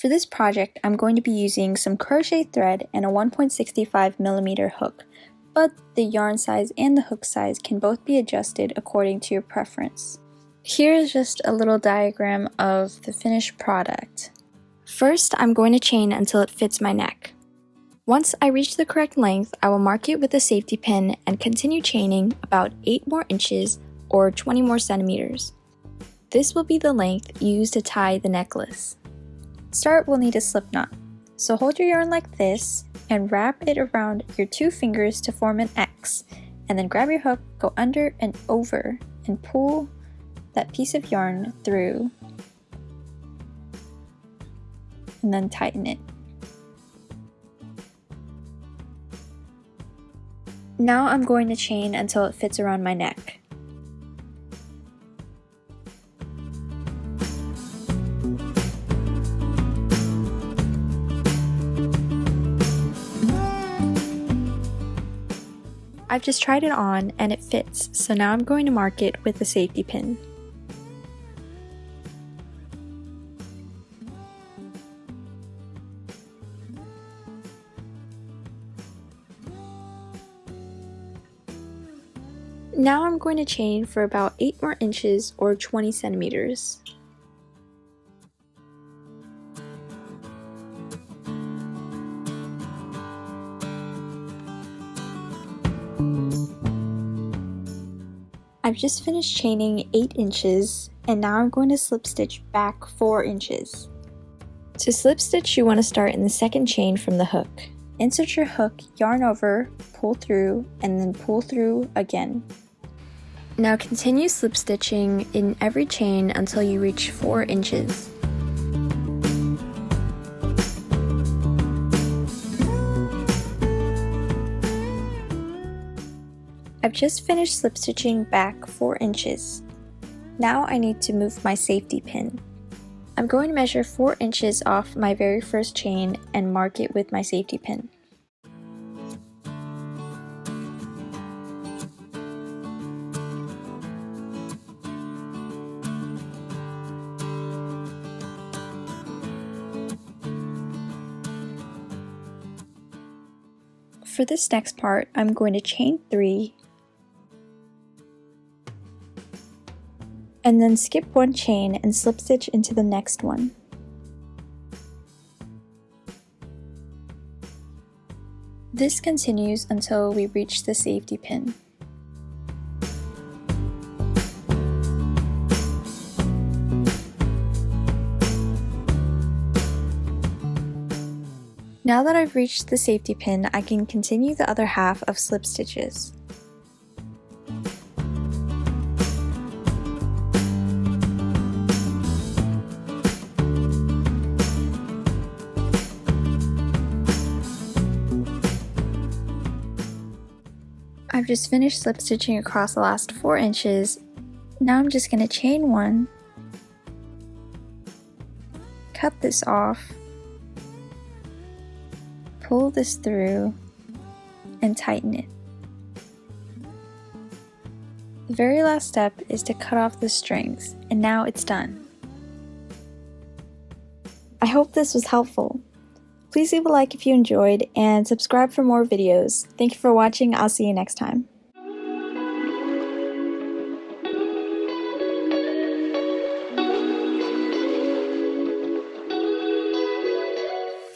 For this project, I'm going to be using some crochet thread and a 1.65mm hook, but the yarn size and the hook size can both be adjusted according to your preference. Here is just a little diagram of the finished product. First, I'm going to chain until it fits my neck. Once I reach the correct length, I will mark it with a safety pin and continue chaining about 8 more inches or 20 more centimeters. This will be the length used to tie the necklace. To start, we'll need a slip knot. So hold your yarn like this and wrap it around your 2 fingers to form an X, and then grab your hook, go under and over, and pull that piece of yarn through, and then tighten it. Now I'm going to chain until it fits around my neck. I've just tried it on and it fits, so now I'm going to mark it with a safety pin. Now I'm going to chain for about 8 more inches or 20 centimeters. I've just finished chaining 8 inches and now I'm going to slip stitch back 4 inches. To slip stitch, you want to start in the second chain from the hook. Insert your hook, yarn over, pull through, and then pull through again. Now continue slip stitching in every chain until you reach 4 inches. I've just finished slip stitching back 4 inches. Now I need to move my safety pin. I'm going to measure 4 inches off my very first chain and mark it with my safety pin. For this next part, I'm going to chain 3 and then skip 1 chain and slip stitch into the next one. This continues until we reach the safety pin. Now that I've reached the safety pin, I can continue the other half of slip stitches. I've just finished slip stitching across the last 4 inches. Now I'm just going to chain 1, cut this off, pull this through, and tighten it. The very last step is to cut off the strings, and now it's done. I hope this was helpful. Please leave a like if you enjoyed, and subscribe for more videos. Thank you for watching. I'll see you next time.